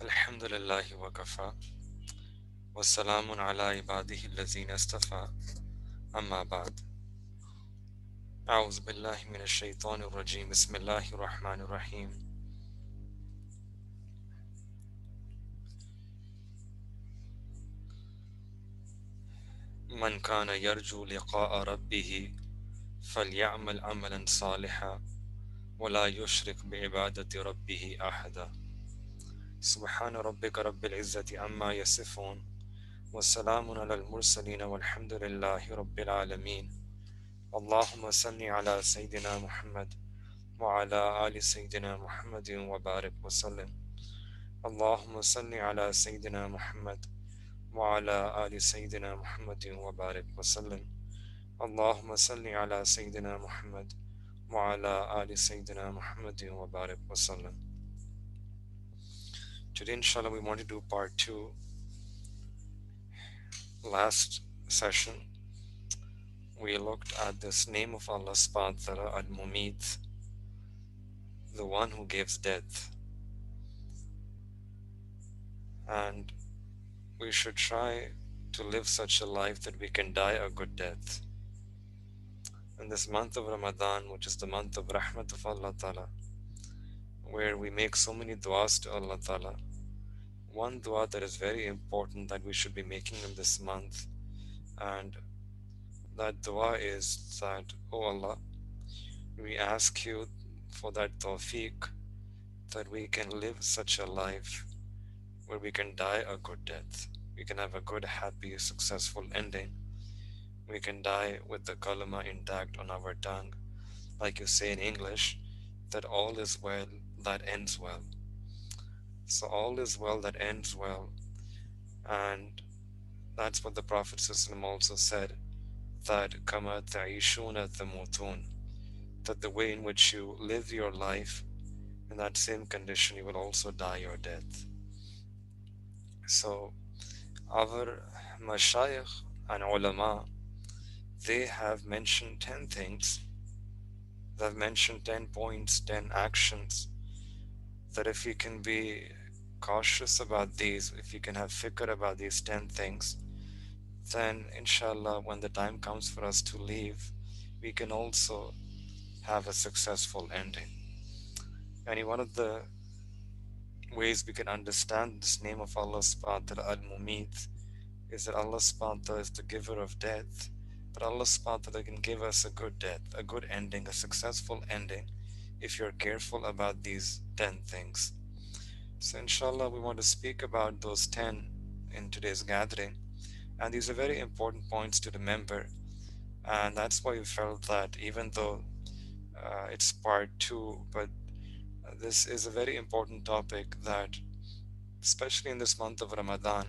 Alhamdulillahi wa kafa, wa salamun ala ibadihi allazina astafa, amma ba'd. A'udhu billahi minash shaitanir rajim, bismillahir rahmanir rahim. Man kana yarju liqa'a rabbih, falya'mal amalan salihan, wa la yushrik bi'ibadati rabbih ahada. Subhana rabbika rabbil izzati amma yasifun, wa salamun ala al-mursalin walhamdulillahi rabbil alameen. Allahumma salli ala Sayyidina Muhammad وعلى آل سيدنا محمد وبارك وسلم. اللهم صل على سيدنا محمد وعلى آل سيدنا محمد وبارك وسلم. اللهم صل على سيدنا محمد وعلى آل سيدنا محمد وبارك وسلم. Today, inshallah, we want to do part 2. Last session, we looked at this name of Allah subhanahu wa ta'ala, Al-Mumeet, the one who gives death. And we should try to live such a life that we can die a good death. In this month of Ramadan, which is the month of Rahmat of Allah Ta'ala, where we make so many du'as to Allah Ta'ala, one dua that is very important that we should be making in this month, and that dua is that, Oh Allah, we ask you for that tawfiq, that we can live such a life where we can die a good death. We can have a good, happy, successful ending. We can die with the kalima intact on our tongue. Like you say in English, that all is well that ends well. So all is well that ends well. And that's what the Prophet ﷺ also said, that kama ta'ishuna tamutun, that the way in which you live your life, in that same condition you will also die your death. So our mashayikh and ulama, they have mentioned 10 things. They've mentioned 10 points, 10 actions, that if you can be cautious about these, if you can have fikr about these 10 things, then inshallah, when the time comes for us to leave, we can also have a successful ending. And one of the ways we can understand this name of Allah subhanahu wa ta'ala, Al-Mumeet, is that Allah subhanahu wa ta'ala is the giver of death, but Allah subhanahu wa ta'ala can give us a good death, a good ending, a successful ending, if you're careful about these 10 things. So inshallah, we want to speak about those 10 in today's gathering, and these are very important points to remember, and that's why we felt that even though it's part 2, but this is a very important topic that, especially in this month of Ramadan,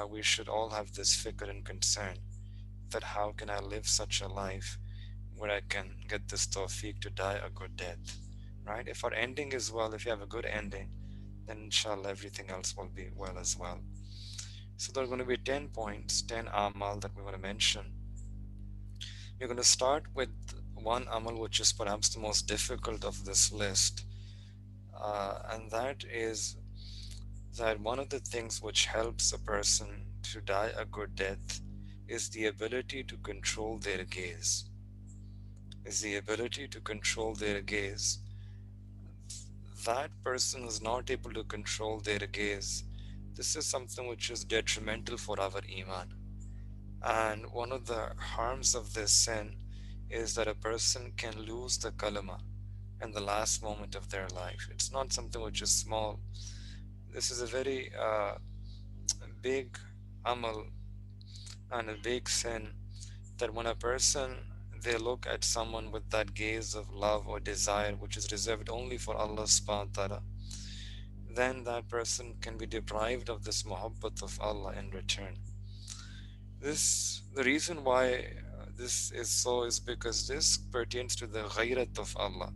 we should all have this fikr and concern, that how can I live such a life where I can get this tawfiq to die a good death, right? If our ending is well, if you have a good ending, then inshallah everything else will be well as well. So there are going to be 10 points, 10 amal that we want to mention. We're going to start with one amal which is perhaps the most difficult of this list, and that is that one of the things which helps a person to die a good death is the ability to control their gaze. That person is not able to control their gaze. This is something which is detrimental for our iman. And one of the harms of this sin is that a person can lose the kalima in the last moment of their life. It's not something which is small. This is a very big amal and a big sin, that when a person, they look at someone with that gaze of love or desire which is reserved only for Allah subhanahu wa ta'ala, then that person can be deprived of this muhabbat of Allah in return. The reason why this is so is because this pertains to the ghayrat of Allah.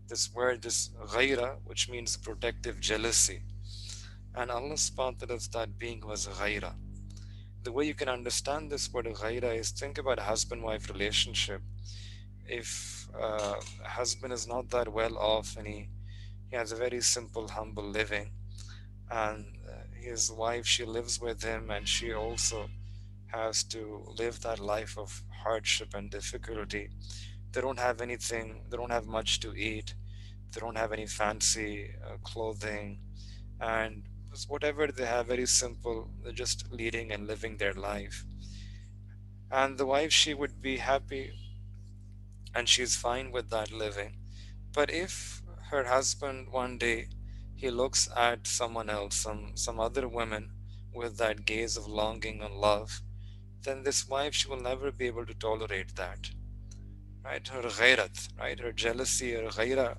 This word, this ghayra, which means protective jealousy. And Allah subhanahu wa ta'ala is that being was ghayra. The way you can understand this word ghayra is, think about a husband-wife relationship. If a husband is not that well off and he has a very simple, humble living, and his wife, she lives with him, and she also has to live that life of hardship and difficulty. They don't have anything, they don't have much to eat, they don't have any fancy clothing, and whatever they have, very simple, they're just leading and living their life. And the wife, she would be happy and she's fine with that living. But if her husband one day he looks at someone else, some other woman, with that gaze of longing and love, then this wife, she will never be able to tolerate that. Right? Her ghairat, right? Her jealousy, her ghaira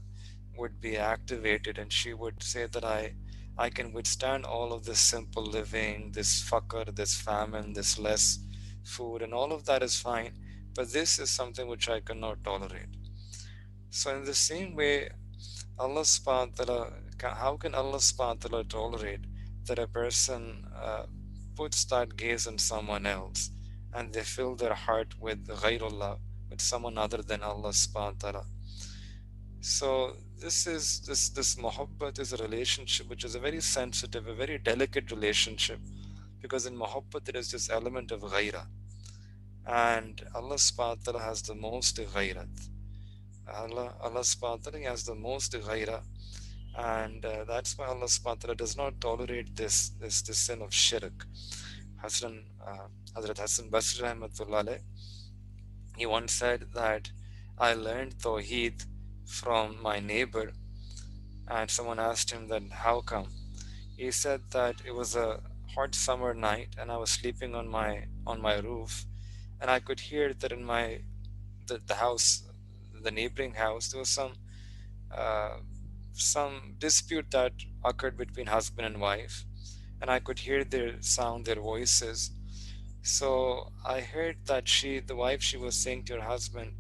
would be activated, and she would say that I can withstand all of this simple living, this fakr, this famine, this less food, and all of that is fine, but this is something which I cannot tolerate. So in the same way, Allah subhanahu wa ta'ala, how can Allah subhanahu wa ta'ala tolerate that a person puts that gaze on someone else and they fill their heart with ghairullah, with someone other than Allah subhanahu wa ta'ala? So this muhabbat is a relationship which is a very sensitive, a very delicate relationship, because in muhabbat there is this element of ghaira, and Allah subhanahu wa ta'ala has the most ghairat. Allah subhanahu wa ta'ala has the most ghaira, and that's why Allah subhanahu wa ta'ala does not tolerate this sin of shirk. Hasan, Hazrat Hassan Basri Rahmatullah alayh, he once said that I learned Tawheed from my neighbor, and someone asked him that how come. He said that it was a hot summer night and I was sleeping on my roof, and I could hear that in the house, the neighboring house, there was uh, some dispute that occurred between husband and wife, and I could hear their sound, their voices. So I heard that the wife, she was saying to her husband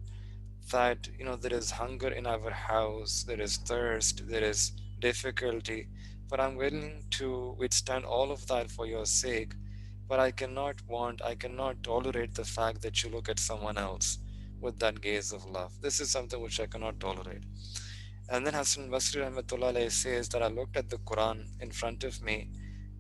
that, there is hunger in our house, there is thirst, there is difficulty, but I'm willing to withstand all of that for your sake. But I cannot tolerate the fact that you look at someone else with that gaze of love. This is something which I cannot tolerate. And then Hassan Basri Rahmatullah alayhi says that I looked at the Quran in front of me,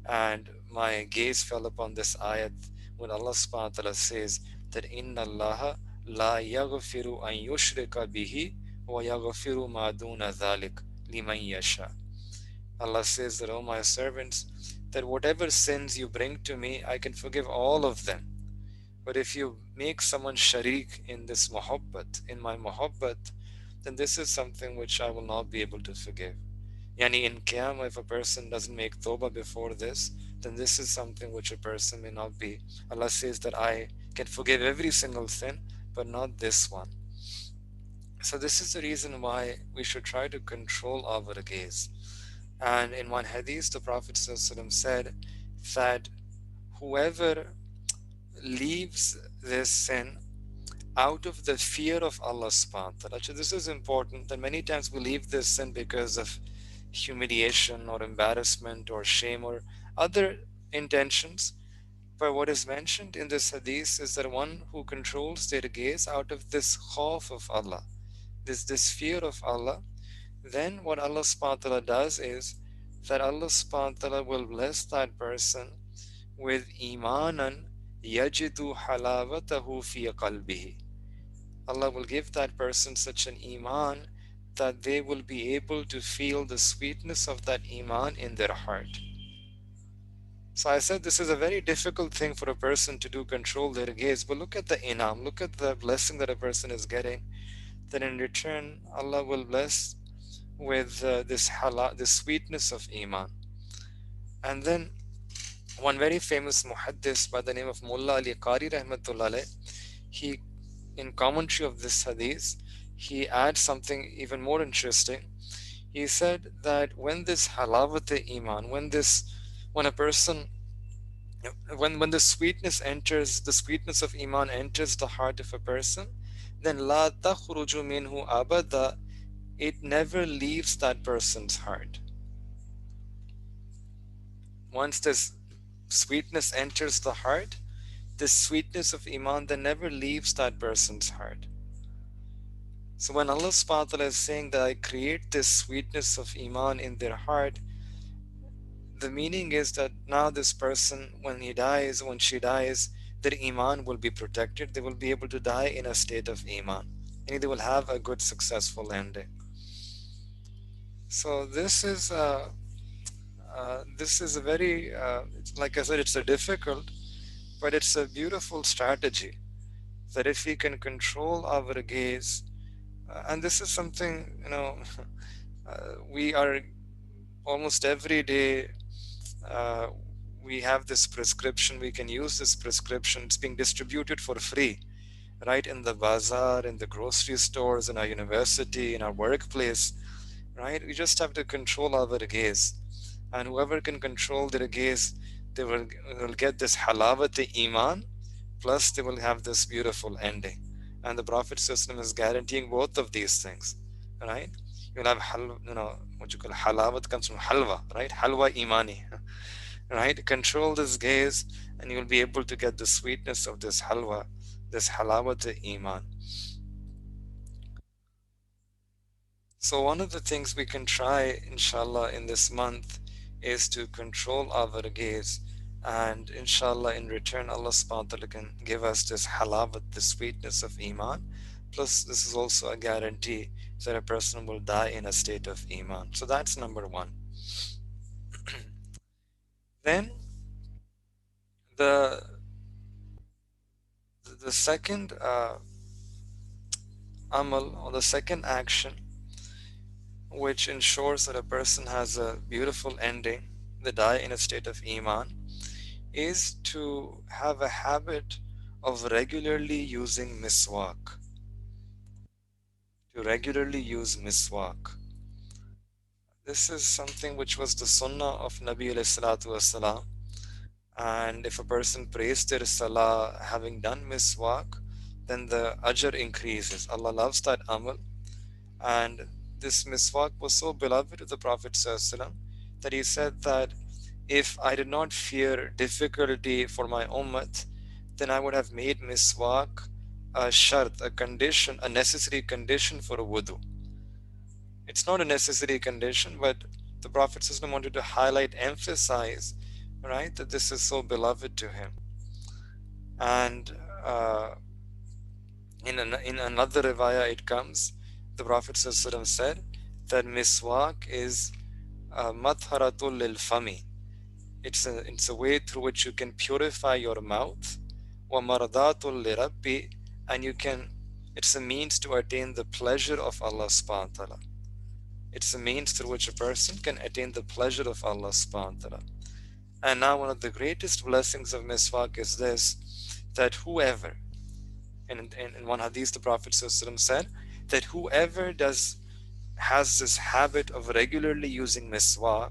and my gaze fell upon this ayat when Allah subhanahu wa ta'ala says that Inna Allah la yaghfiru an yushrika bihi wa yaghfiru ma duna dhalik liman yasha. Allah says that, oh my servants, that whatever sins you bring to me, I can forgive all of them. But if you make someone sharik in this muhabbat, in my muhabbat, then this is something which I will not be able to forgive. Yani in Qiyamah, if a person doesn't make tawbah before this, then this is something which a person may not be. Allah says that I can forgive every single sin, but not this one. So this is the reason why we should try to control our gaze. And in one hadith, the Prophet ﷺ said that whoever leaves this sin out of the fear of Allah subhanahu wa ta'ala. This is important, that many times we leave this sin because of humiliation or embarrassment or shame or other intentions. But what is mentioned in this hadith is that one who controls their gaze out of this khawf of Allah, this fear of Allah, then what Allah subhanahu wa ta'ala does is that Allah subhanahu wa ta'ala will bless that person with imanan yajidu halawatahu fi qalbihi. Allah will give that person such an iman that they will be able to feel the sweetness of that iman in their heart. So I said this is a very difficult thing for a person to do, control their gaze, but look at the inam, look at the blessing that a person is getting, that in return Allah will bless with this sweetness of iman. And then one very famous muhaddis by the name of Mullah Ali Qari Rahmatullah alayh, he, in commentary of this hadith, he adds something even more interesting. He said that when this halawat iman, when a person, when the sweetness enters, the sweetness of iman enters the heart of a person, then la takhruju minhu abada, it never leaves that person's heart. Once this sweetness enters the heart, this sweetness of iman then never leaves that person's heart. So when Allah subhanahu wa ta'ala is saying that I create this sweetness of iman in their heart, The meaning is that now this person, when he dies, when she dies, their iman will be protected. They will be able to die in a state of iman, and they will have a good, successful ending. So this is a very, like I said, it's a difficult, but it's a beautiful strategy that if we can control our gaze, and this is something, we are almost every day, uh, we have this prescription, we can use this prescription, it's being distributed for free, right, in the bazaar, in the grocery stores, in our university, in our workplace, right? We just have to control our gaze, and whoever can control their gaze, they will get this halawat iman, plus they will have this beautiful ending. And the Prophet system is guaranteeing both of these things, right? You'll have what you call halawat comes from halwa, right? Halwa imani, right? Control this gaze, and you'll be able to get the sweetness of this halwa, this halawat iman. So one of the things we can try, inshallah, in this month is to control our gaze. And inshallah, in return, Allah subhanahu wa ta'ala can give us this halawat, the sweetness of iman. Plus, this is also a guarantee that a person will die in a state of iman. So that's number one. Then the the second amal, or the second action, which ensures that a person has a beautiful ending, they die in a state of iman, is to have a habit of regularly using miswak. To regularly use miswak. This is something which was the sunnah of Nabi alayhi salatu wasalam. And if a person prays their salah having done miswak, then the ajr increases. Allah loves that amal. And this miswak was so beloved to the Prophet ﷺ that he said that if I did not fear difficulty for my ummah, then I would have made miswak a shart, a condition, a necessary condition for a wudu. It's not a necessary condition, but the Prophet ﷺ wanted to highlight, emphasize, right, that this is so beloved to him. And in another riwayah it comes, the Prophet ﷺ said that miswak is mathharatul lil fami. It's a way through which you can purify your mouth. Wa maradatul li rabbi, and it's a means to attain the pleasure of Allah subhanahu wa ta'ala. It's a means through which a person can attain the pleasure of Allah subhanahu wa ta'ala. And now one of the greatest blessings of miswak is this, that whoever, in one hadith the Prophet said that whoever has this habit of regularly using miswak,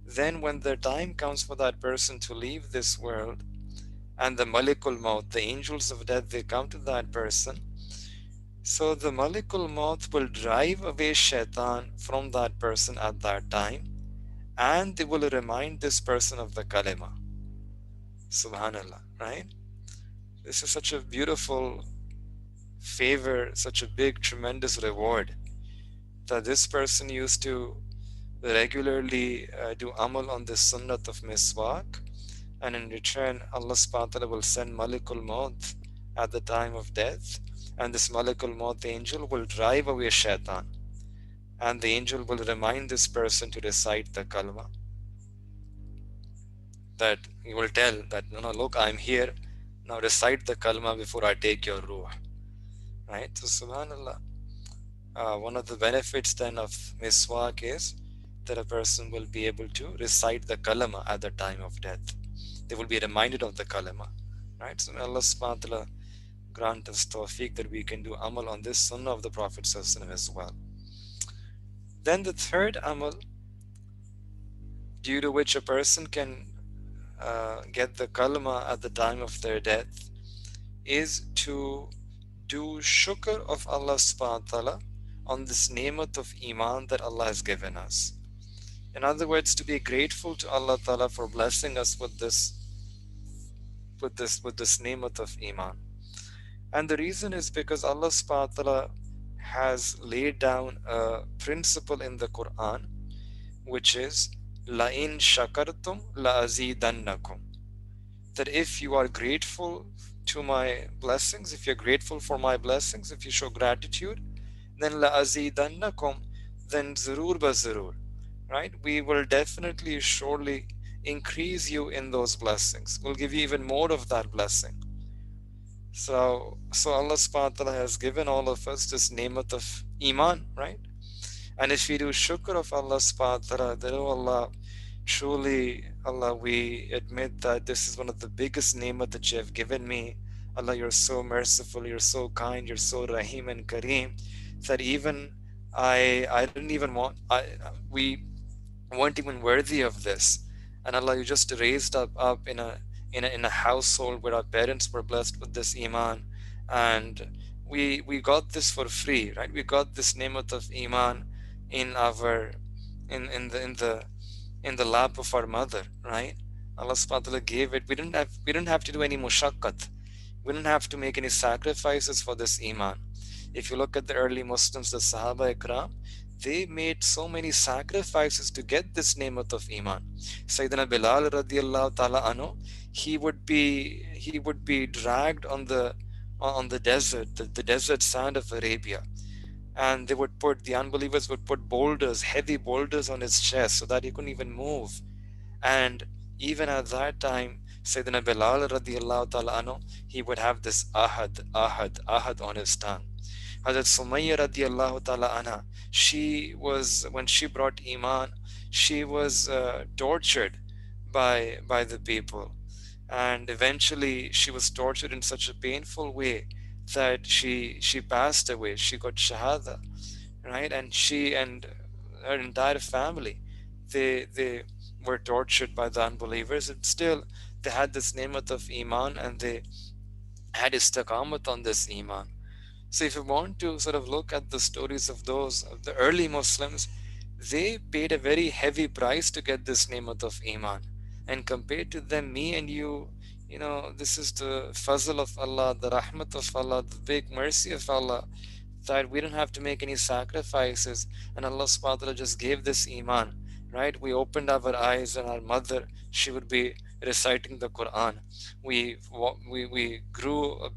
then when the time comes for that person to leave this world, and the Malikul Maut, the angels of death, they come to that person, so the Malikul Maut will drive away shaitan from that person at that time, and they will remind this person of the kalima. Subhanallah, right? This is such a beautiful favor, such a big, tremendous reward, that this person used to regularly do amal on the sunnat of miswak, and in return Allah subhanahu wa ta'ala will send Malikul Maut at the time of death, and this Malikul Maut angel will drive away shaitan, and the angel will remind this person to recite the kalma, that he will tell that, no, look, I'm here, now recite the kalma before I take your ruh, right? So subhanallah, one of the benefits then of miswak is that a person will be able to recite the kalama at the time of death. They will be reminded of the kalama, right? So may Allah subhanahu wa ta'ala grant us tawfiq that we can do amal on this sunnah of the Prophet as well. Then the third amal, due to which a person can get the kalama at the time of their death, is to do shukr of Allah subhanahu wa ta'ala on this ni'mat of iman that Allah has given us. In other words, to be grateful to Allah ta'ala for blessing us with this ni'mat of iman. And the reason is because Allah subhanahu wa ta'ala has laid down a principle in the Quran, which is La in shakartum la azidannakum. That if you are grateful to my blessings, if you're grateful for my blessings, if you show gratitude, then la azidannakum, then zarur ba zarur, right? We will definitely, surely increase you in those blessings. We'll give you even more of that blessing. So Allah subhanahu wa ta'ala has given all of us this ni'mat of iman, right? And if we do shukr of Allah subhanahu wa ta'ala, then oh Allah, truly, Allah, we admit that this is one of the biggest ni'mat that you have given me. Allah, you're so merciful, you're so kind, you're so Rahim and Kareem, that even I didn't even we weren't even worthy of this. And Allah, you just raised up in a household where our parents were blessed with this iman, and we got this for free, right? We got this ni'mat of iman in our in the lap of our mother, right? Allah subhanahu wa ta'ala gave it. We didn't have to do any mushaqqat. We didn't have to make any sacrifices for this iman. If you look at the early Muslims, the Sahaba Ikram, they made so many sacrifices to get this ni'mat of iman. Sayyidina Bilal radiallahu ta'ala anhu, he would be dragged on the desert, the desert sand of Arabia, and the unbelievers would put boulders, heavy boulders on his chest so that he couldn't even move. And even at that time, Sayyidina Bilal radiallahu ta'ala anhu, he would have this ahad, ahad, ahad on his tongue. Hazrat Sumayya radiallahu ta'ala anha, when she brought Iman, she was tortured by the people. And eventually she was tortured in such a painful way that she passed away. She got shahada, right? And she and her entire family, they were tortured by the unbelievers, and still they had this ni'mat of Iman, and they had istiqamat on this Iman. So if you want to sort of look at the stories of the early Muslims, they paid a very heavy price to get this ni'mat of Iman. And compared to them, me and you know, this is the fazl of Allah, the rahmat of Allah, the big mercy of Allah, that we don't have to make any sacrifices, and Allah subhanahu wa ta'ala just gave this iman, right? We opened our eyes, and our mother, she would be reciting the Quran. We grew up,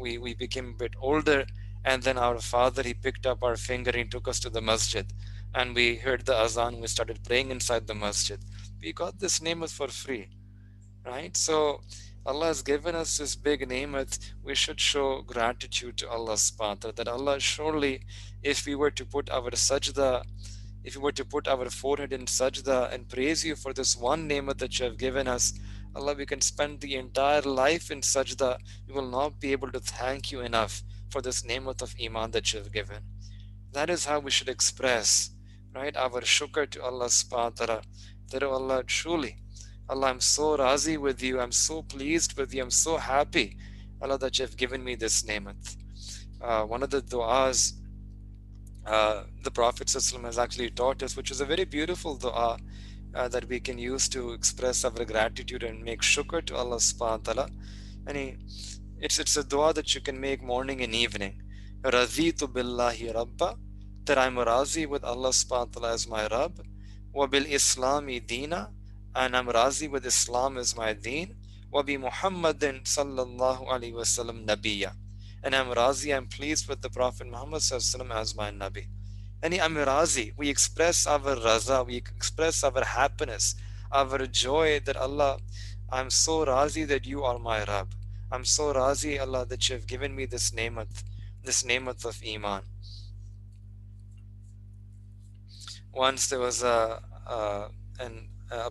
we became a bit older, and then our father, he picked up our finger and took us to the masjid, and we heard the azan, we started praying inside the masjid. We got this ni'mat for free, right? So Allah has given us this big ni'mat. We should show gratitude to Allah subhanahu wa ta'ala, that Allah, surely if we were to put our sajda, if we were to put our forehead in sajda and praise you for this one ni'mat that you have given us, Allah, we can spend the entire life in sajda. We will not be able to thank you enough for this ni'mat of iman that you have given. That is how we should express, right, our shukr to Allah subhanahu wa ta'ala, that oh Allah, truly, Allah, I'm so razi with you, I'm so pleased with you, I'm so happy, Allah, that you have given me this ni'mat. One of the du'as the Prophet ﷺ has actually taught us, which is a very beautiful dua that we can use to express our gratitude and make shukr to Allah subhanahu wa ta'ala. And it's a dua that you can make morning and evening. Raditu billahi rabba, that I'm razi with Allah subhanahu wa ta'ala as my Rabb. Wa bil islami deena, and I'm razi with Islam as my deen. Wa bi Muhammadin sallallahu alaihi wasallam nabiyya, and I'm razi, I'm pleased with the Prophet Muhammad sallallahu alaihi wasallam as my Nabi. And I'm razi, we express our raza, we express our happiness, our joy that Allah, I'm so razi that you are my Rabb. I'm so razi, Allah, that you have given me this ni'mat of Iman. Once there was a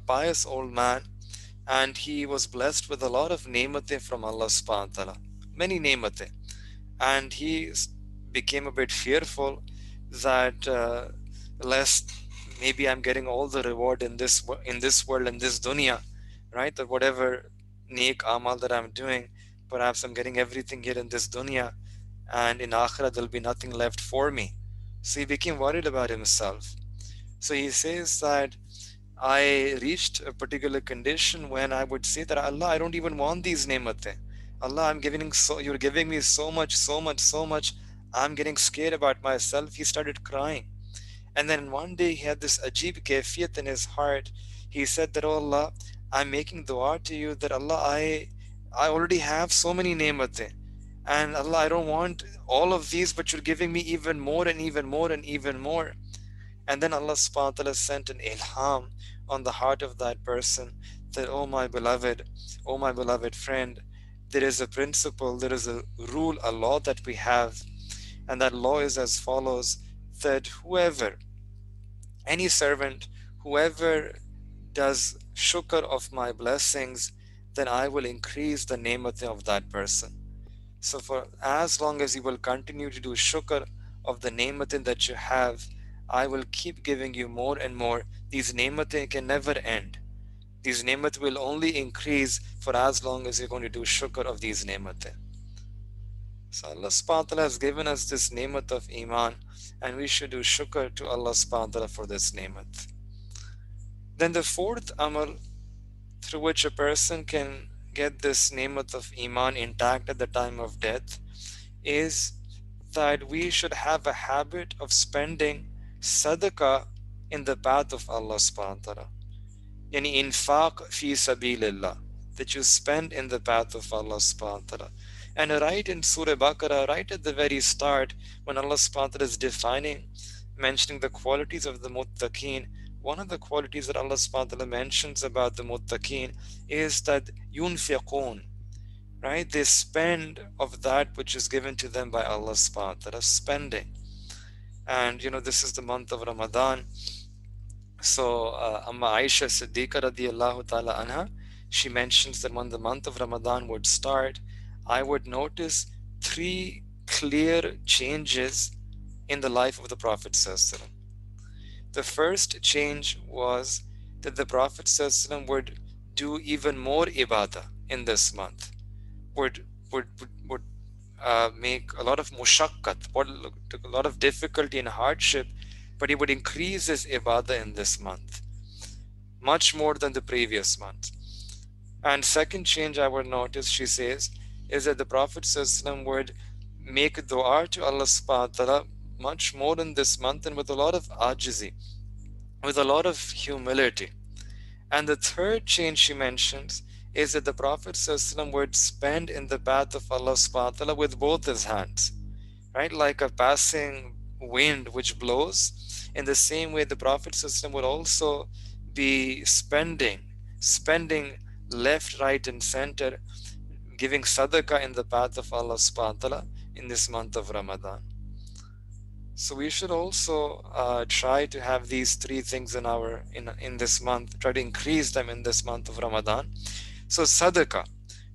pious old man, and he was blessed with a lot of ni'mate from Allah subhanahu wa ta'ala, many ni'mate. And he became a bit fearful that lest maybe I'm getting all the reward in this world, in this dunya, right? That whatever neek amal that I'm doing, perhaps I'm getting everything here in this dunya, and in akhirah there'll be nothing left for me. So he became worried about himself. So he says that I reached a particular condition when I would say that Allah, I don't even want these ni'mate. Allah, you're giving me so much, so much, so much. I'm getting scared about myself. He started crying. And then one day he had this ajib kafiyat in his heart. He said that, oh Allah, I'm making dua to you that Allah, I already have so many ni'matin. And Allah, I don't want all of these, but you're giving me even more and even more and even more. And then Allah subhanahu wa ta'ala sent an ilham on the heart of that person that, oh my beloved friend, there is a principle, there is a rule, a law that we have, and that law is as follows, that any servant, whoever does shukr of my blessings, then I will increase the ni'mat of that person. So for as long as you will continue to do shukr of the ni'matin that you have, I will keep giving you more and more. These ni'matin can never end. These ni'mat will only increase for as long as you're going to do shukr of these ni'matin. So Allah subhanahu wa ta'ala has given us this ni'mat of iman, and we should do shukr to Allah subhanahu wa ta'ala for this ni'mat. Then the fourth amal through which a person can get this ni'mat of iman intact at the time of death is that we should have a habit of spending sadaqah in the path of Allah subhanahu wa ta'ala. Yani infaq fi sabilillah, that you spend in the path of Allah subhanahu wa ta'ala. And right in Surah Baqarah, right at the very start, when Allah subhanahu wa ta'ala is defining, mentioning the qualities of the muttaqeen, one of the qualities that Allah subhanahu wa ta'ala mentions about the muttaqeen is that yunfiqun, right? They spend of that which is given to them by Allah subhanahu wa ta'ala, spending. And this is the month of Ramadan. So Amma Aisha Siddiqa radiallahu ta'ala anha, she mentions that when the month of Ramadan would start, I would notice three clear changes in the life of the Prophet sallallahu alaihi wasallam. The first change was that the Prophet sallallahu alaihi wasallam would do even more ibadah in this month, would make a lot of mushakkat, a lot of difficulty and hardship, but he would increase his ibadah in this month, much more than the previous month. And second change I would notice, she says, is that the Prophet ﷺ would make dua to Allah subhanahu wa ta'ala much more in this month and with a lot of ajizi, with a lot of humility. And the third change she mentions is that the Prophet ﷺ would spend in the path of Allah subhanahu wa ta'ala with both his hands, right? Like a passing wind which blows. In the same way, the Prophet ﷺ would also be spending left, right, and center, giving sadaqah in the path of Allah subhanahu wa ta'ala in this month of Ramadan. So we should also try to have these three things in this month, try to increase them in this month of Ramadan. So sadaqah,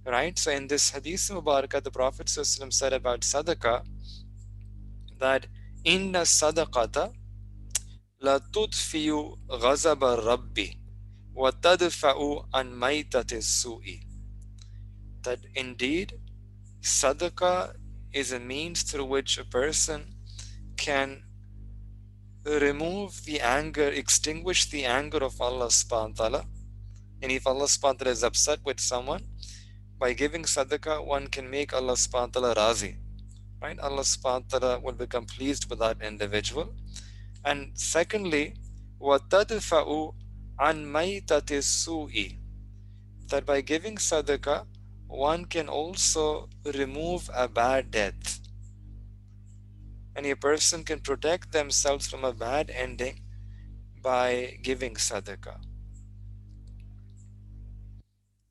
right? So in this hadith mubarakah, the Prophet ﷺ said about sadaqah that inna sadaqata la tudfiyu ghazaba rabbi wa tadfa'u an maytati su'i. That indeed sadaqah is a means through which a person can remove the anger, extinguish the anger of Allah subhanahu wa ta'ala. And if Allah subhanahu wa ta'ala is upset with someone, by giving sadaqah, one can make Allah subhanahu wa ta'ala Razi. Right? Allah subhanahu wa ta'ala will become pleased with that individual. And secondly, وَتَدْفَعُ عَنْ مَيْتَةِ السُّوءِ, that by giving sadaqah, one can also remove a bad death. And a person can protect themselves from a bad ending by giving sadaqah.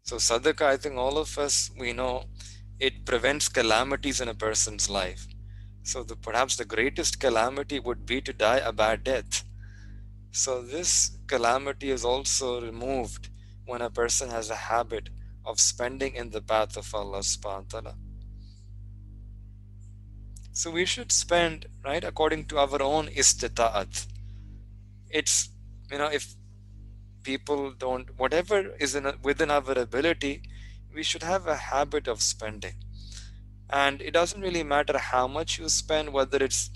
So sadaqah, I think all of us, we know, it prevents calamities in a person's life. So perhaps the greatest calamity would be to die a bad death. So this calamity is also removed when a person has a habit of spending in the path of Allah subhanahu wa ta'ala. So we should spend, right, according to our own istita'at. It's, if people don't, whatever is within our ability, we should have a habit of spending. And it doesn't really matter how much you spend, whether it's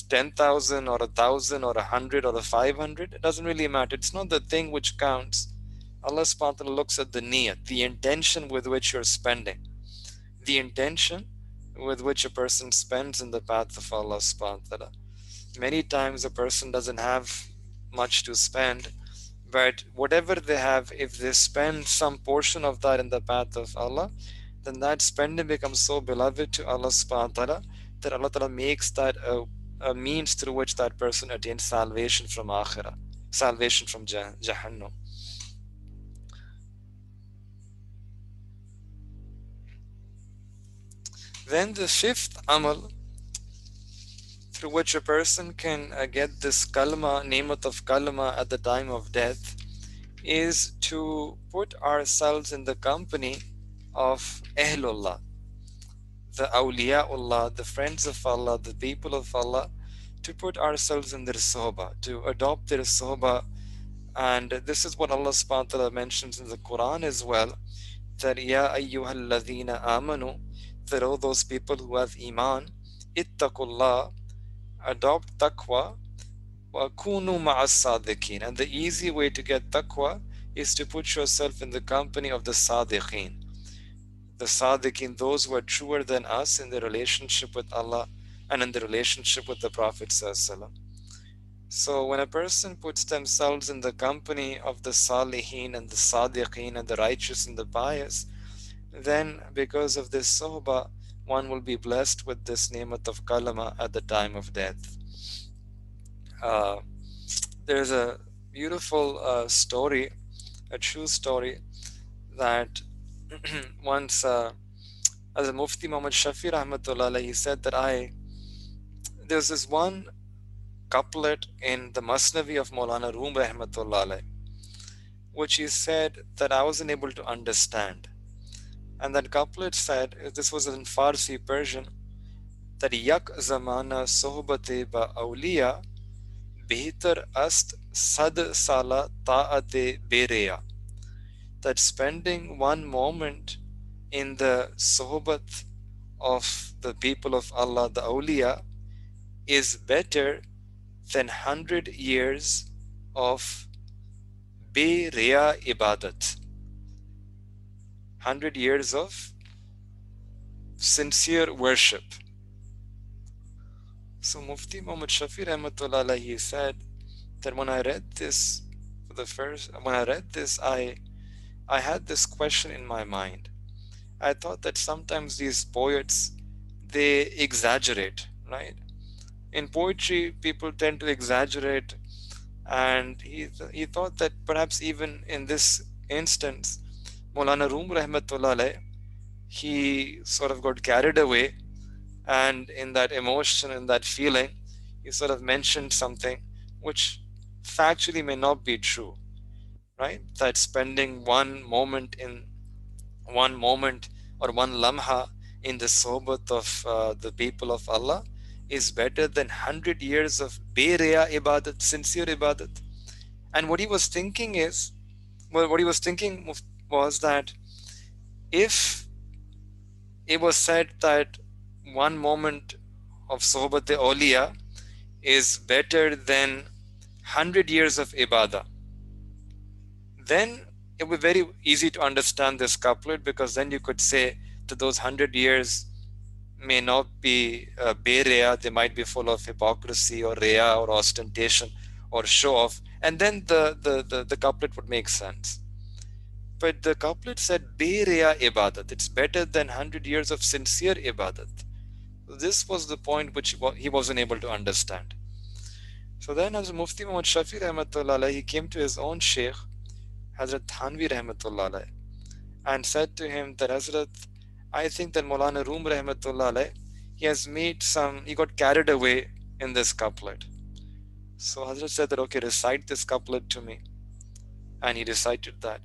10,000 or 1,000 or 100 or 500, it doesn't really matter. It's not the thing which counts. Allah subhanahu wa ta'ala looks at the niyat, the intention with which you're spending, the intention with which a person spends in the path of Allah subhanahu wa ta'ala. Many times a person doesn't have much to spend, but whatever they have, if they spend some portion of that in the path of Allah, then that spending becomes so beloved to Allah subhanahu wa ta'ala that Allah ta'ala makes that a means through which that person attains salvation from akhirah, salvation from Jahannam. Then the fifth amal through which a person can get this kalma, namat of kalma at the time of death, is to put ourselves in the company of Ahlullah, the awliyaullah, the friends of Allah, the people of Allah, to put ourselves in their sohbah, to adopt their sohbah. And this is what Allah subhanahu wa ta'ala mentions in the Quran as well, that Ya ayyuhalladhina amanu, that all those people who have iman, ittaqullah, adopt taqwa, wa kunu ma'as sadiqin. And the easy way to get taqwa is to put yourself in the company of the sadiqin. The sadiqin, those who are truer than us in their relationship with Allah and in their relationship with the Prophet sallallahu. So when a person puts themselves in the company of the salihin and the sadiqin and the righteous and the pious, then because of this sohbah, one will be blessed with this namat of kalama at the time of death. Uh, there's a beautiful story, a true story, that once as a Mufti Muhammad Shafi Rahmatullah, he said that there's this one couplet in the Masnavi of Maulana Room Rahmatullah, which he said that I wasn't able to understand. And that couplet said, this was in Farsi Persian, that yak zamana sohbate ba awliya behtar ast sad sala ta'ate bereya. That spending one moment in the sohbat of the people of Allah, the awliya, is better than 100 years of bereya ibadat. 100 years of sincere worship. So Mufti Muhammad Shafi Rahmatullah, he said that when I read this I had this question in my mind. I thought that sometimes these poets, they exaggerate, right? In poetry, people tend to exaggerate, and he thought that perhaps even in this instance, Maulana Room Rahmatullah, he sort of got carried away, and in that emotion, in that feeling, he sort of mentioned something which factually may not be true, right? That spending one moment or one lamha in the sohbat of the people of Allah is better than 100 years of bereya ibadat, sincere ibadat. And what he was thinking was that if it was said that one moment of sohbat awliya is better than 100 years of ibadah, then it would be very easy to understand this couplet, because then you could say that those 100 years may not be bereya, they might be full of hypocrisy or reya or ostentation or show off, and then the couplet would make sense. But the couplet said bereya ibadat, it's better than 100 years of sincere ibadat. This was the point which he wasn't able to understand. So then as Mufti Muhammad Shafi Rahmatullah, he came to his own Shaykh, Hazrat Thanvi Rahmatullah, and said to him that Hazrat, I think that Maulana Room Rahmatullah, he got carried away in this couplet. So Hazrat said that, okay, recite this couplet to me. And he recited that.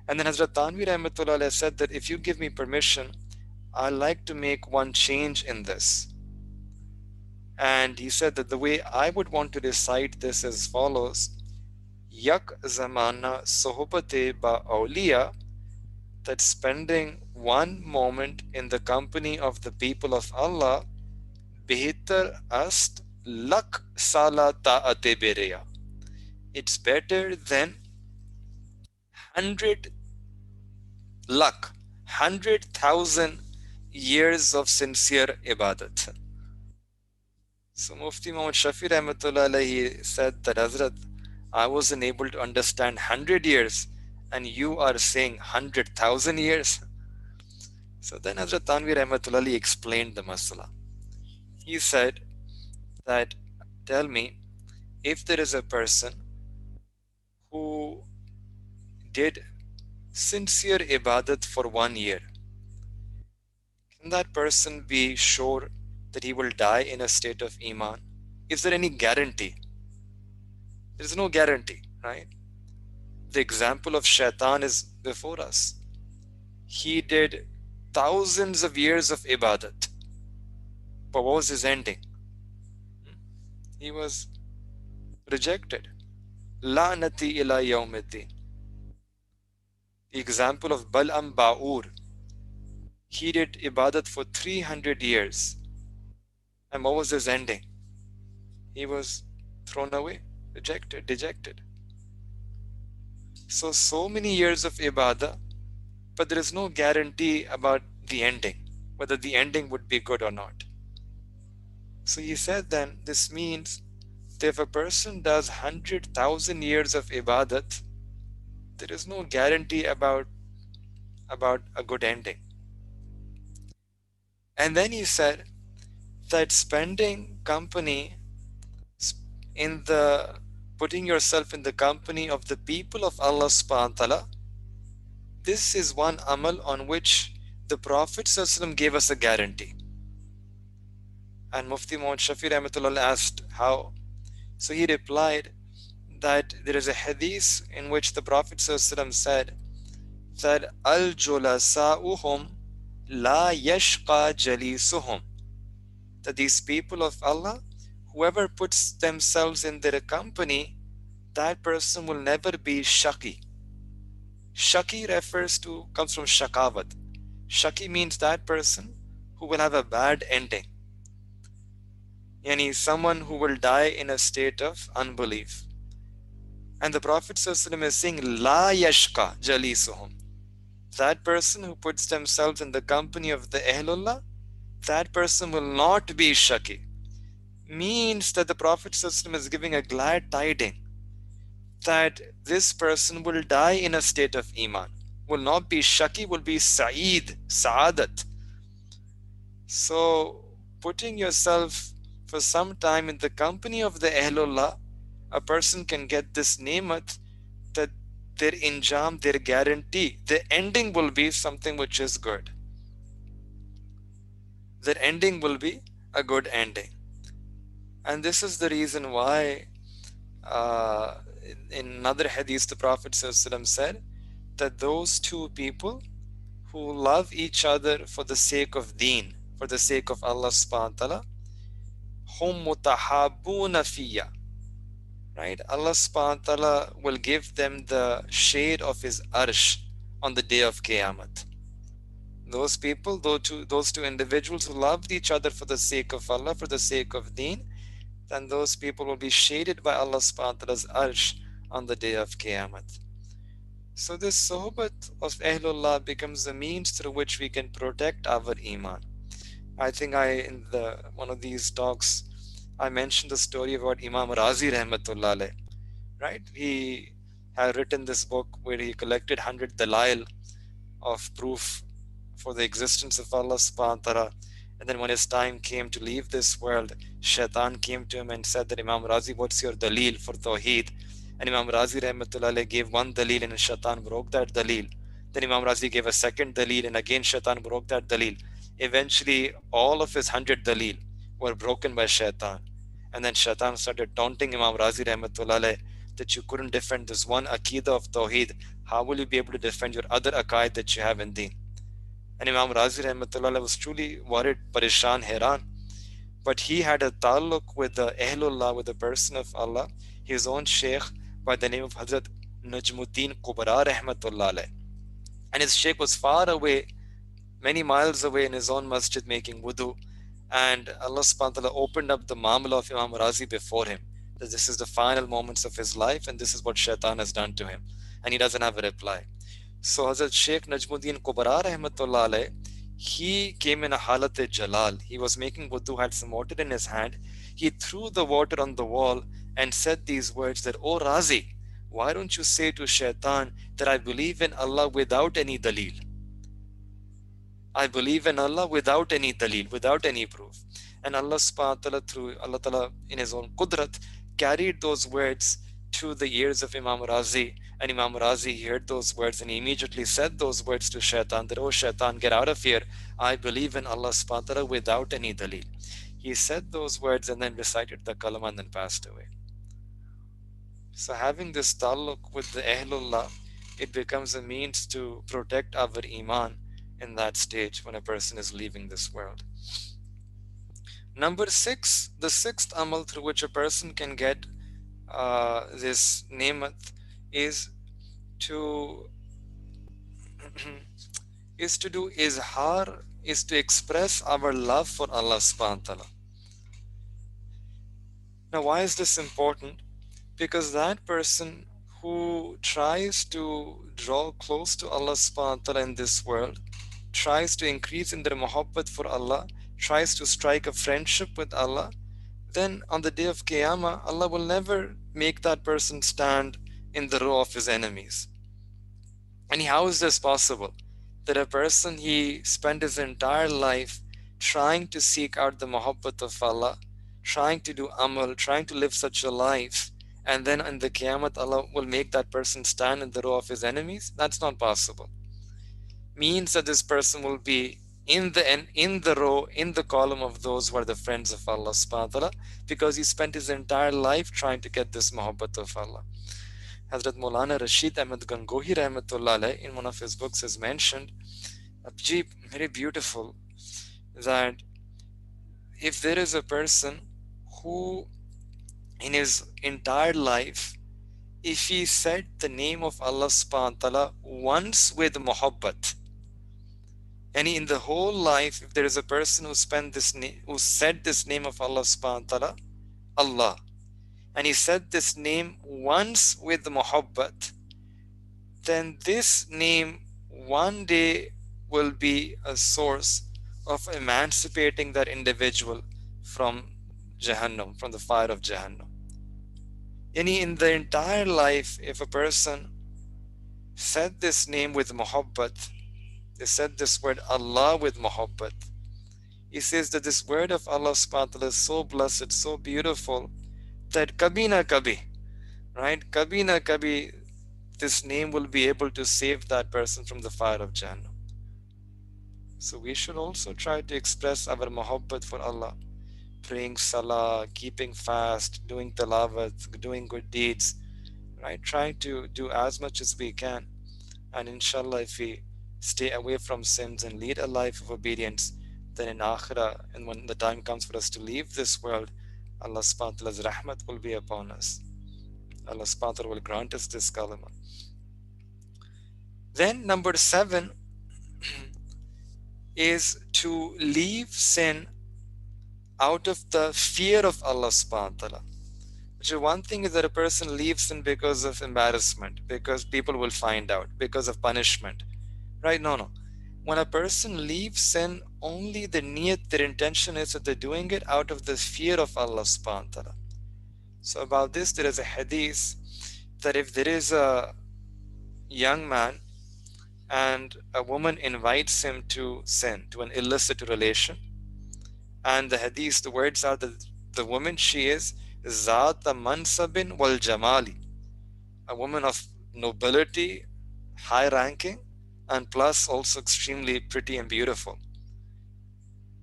And then Hazrat Thanvi Rahmatullah said that if you give me permission, I'd like to make one change in this. And he said that the way I would want to recite this as follows: Yak zamana sohbate ba awliya, that spending one moment in the company of the people of Allah, behtar ast lak sala ta'ate bereya, it's better than 100 lakh, 100,000 years of sincere ibadat. So Mufti Muhammad Shafi Rahmatullah alayhi said that Hazrat, I wasn't able to understand 100 years and you are saying 100,000 years. So then Hazrat Tanvi Rahmatullah alayhi explained the masala. He said that, tell me, if there is a person who did sincere ibadat for 1 year, can that person be sure that he will die in a state of Iman? Is there any guarantee? There is no guarantee, right? The example of Shaitan is before us. He did thousands of years of ibadat, but what was his ending? He was rejected. La'nati ila yawmiddin. The example of Bal'am Ba'ur. He did ibadat for 300 years. And what was his ending? He was thrown away, rejected, dejected. So many years of ibadah, but there is no guarantee about the ending, whether the ending would be good or not. So he said then, this means that if a person does 100,000 years of ibadat, there is no guarantee about a good ending. And then he said that spending company in the putting yourself in the company of the people of Allah subhanahu wa ta'ala, this is one amal on which the Prophet ﷺ gave us a guarantee. And Mufti Muhammad Shafi Rahmatullah asked how. So he replied that there is a hadith in which the Prophet ﷺ said that al-julasa'uhum la yashqa jalisuhum, that these people of Allah, whoever puts themselves in their company, that person will never be shaki. Shaki comes from shakawat. Shaki means that person who will have a bad ending. Yani someone who will die in a state of unbelief. And the Prophet ﷺ is saying, La yashka jalisuhum. That person who puts themselves in the company of the Ahlullah, that person will not be shaki. Means that the Prophet ﷺ is giving a glad tiding that this person will die in a state of Iman. Will not be shaki, will be sa'id, sa'adat. So, putting yourself for some time in the company of the Ahlullah, a person can get this nemat that their injam, their guarantee, the ending will be something which is good. Their ending will be a good ending. And this is the reason why in another hadith the Prophet ﷺ said that those two people who love each other for the sake of deen, for the sake of Allah subhanahu wa ta'ala, hum mutahabuna fiyya. Right? Allah subhanahu wa ta'ala will give them the shade of His arsh on the day of Qiyamah. Those people, those two individuals who loved each other for the sake of Allah, for the sake of deen, then those people will be shaded by Allah subhanahu wa ta'ala's arsh on the day of Qiyamah. So this sohbat of Ahlullah becomes the means through which we can protect our Iman. I think in one of these talks, I mentioned the story about Imam Razi Rahmatullah alayh. Right? He had written this book where he collected 100 dalail of proof for the existence of Allah subhanahu wa ta'ala. And then when his time came to leave this world, Shaitan came to him and said that, Imam Razi, what's your dalil for Tawheed? And Imam Razi Rahmatullah gave one dalil and Shaitan broke that dalil. Then Imam Razi gave a second dalil and again Shaitan broke that dalil. Eventually, all of his 100 dalil were broken by Shaitan. And then Shaitan started taunting Imam Razi Rahmatullah that you couldn't defend this one Aqidah of Tawheed. How will you be able to defend your other Aqaid that you have in Deen? And Imam Razi Rahmatullah was truly worried, parishan, heran. But he had a taluk with the Ahlullah, with the person of Allah, his own Shaykh by the name of Hazrat Najmuddin Kubra Rahmatullah. And his Shaykh was far away, many miles away in his own masjid making wudu. And Allah subhanahu wa ta'ala opened up the mamla of Imam Razi before him. That this is the final moments of his life and this is what Shaitan has done to him. And he doesn't have a reply. So Hazrat Shaykh Najmuddin Kubra Rahmatullah alayh, he came in a halat jalal. He was making wudu, had some water in his hand. he threw the water on the wall and said these words that, "Oh Razi, why don't you say to Shaitan that I believe in Allah without any dalil? I believe in Allah without any dalil, without any proof." And Allah subhanahu wa ta'ala, through Allah ta'ala in His own qudrat, carried those words to the ears of Imam Razi. And Imam Razi heard those words and he immediately said those words to Shaitan that, "Oh Shaitan, get out of here. I believe in Allah subhanahu wa ta'ala without any dalil." He said those words and then recited the kalama and then passed away. So having this taluk with the Ahlullah, it becomes a means to protect our iman in that stage when a person is leaving this world. Number 6, the sixth amal through which a person can get this nemat is to is to do izhar, is to express our love for Allah subhanahu wa ta'ala. Now why is this important? Because that person who tries to draw close to Allah subhanahu wa ta'ala in this world, tries to increase in their muhabbat for Allah, tries to strike a friendship with Allah, then on the day of Qiyamah, Allah will never make that person stand in the row of his enemies. And how is this possible? That a person, he spent his entire life trying to seek out the muhabbat of Allah, trying to do amal, trying to live such a life, and then in the Qiyamah, Allah will make that person stand in the row of his enemies? That's not possible. Means that this person will be in the row, in the column of those who are the friends of Allah subhanahu wa ta'ala, because he spent his entire life trying to get this muhabbat of Allah. Hazrat Maulana Rashid Ahmad Gangohi Rahmatullah alayh, in one of his books, has mentioned, Abjeeb, very beautiful, that if there is a person who in his entire life, if he said the name of Allah subhanahu wa ta'ala once with muhabbat, and in the whole life, if there is a person who who said this name of Allah subhanahu wa ta'ala, Allah, and he said this name once with muhabbat, then this name one day will be a source of emancipating that individual from Jahannam, from the fire of Jahannam. In the entire life, if a person said this name with muhabbat, they said this word Allah with muhabbat, he says that this word of Allah subhanahu wa ta'ala is so blessed, so beautiful, that kabhi na kabhi, right? Kabhi na kabhi, this name will be able to save that person from the fire of Jahannam. So we should also try to express our muhabbat for Allah, praying salah, keeping fast, doing tilawat, doing good deeds, right? Trying to do as much as we can. And inshallah, if we stay away from sins and lead a life of obedience, then in Akhirah, and when the time comes for us to leave this world, Allah subhanahu wa ta'ala's rahmat will be upon us. Allah subhanahu wa ta'ala will grant us this kalima. Then number 7 is to leave sin out of the fear of Allah subhanahu wa ta'ala. Which is, one thing is that a person leaves sin because of embarrassment, because people will find out, because of punishment. Right? No. When a person leaves sin, only the niyat, their intention is that they're doing it out of the fear of Allah subhanahu wa ta'ala. So about this, there is a hadith that if there is a young man and a woman invites him to sin, to an illicit relation, and the hadith, the words are that the woman, she is Zata Mansabin wal Jamali, a woman of nobility, high ranking, and plus also extremely pretty and beautiful.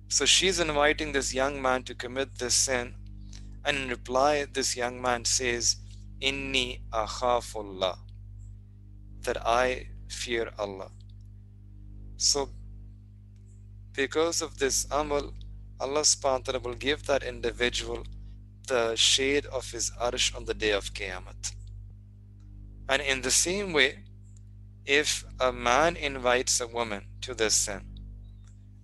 So she's inviting this young man to commit this sin, and in reply, this young man says, Inni akhafullah, that I fear Allah. So because of this amal, Allah subhanahu wa ta'ala will give that individual the shade of his arsh on the day of Qiyamah. And in the same way, if a man invites a woman to this sin,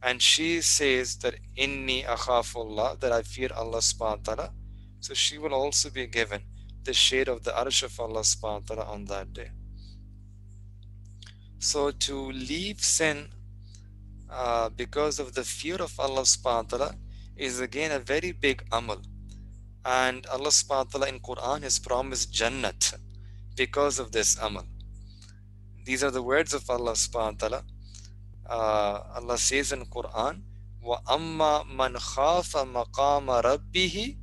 and she says that Inni akhafullah, that I fear Allah subhanahu wa ta'ala, so she will also be given the shade of the arsh of Allah subhanahu wa ta'ala on that day. So to leave sin because of the fear of Allah subhanahu wa ta'ala is again a very big amal. And Allah subhanahu wa ta'ala in Quran has promised Jannat because of this amal. These are the words of Allah subhanahu wa ta'ala. Allah says in Quran, وَأَمَّا مَنْ خَافَ مَقَامَ رَبِّهِ,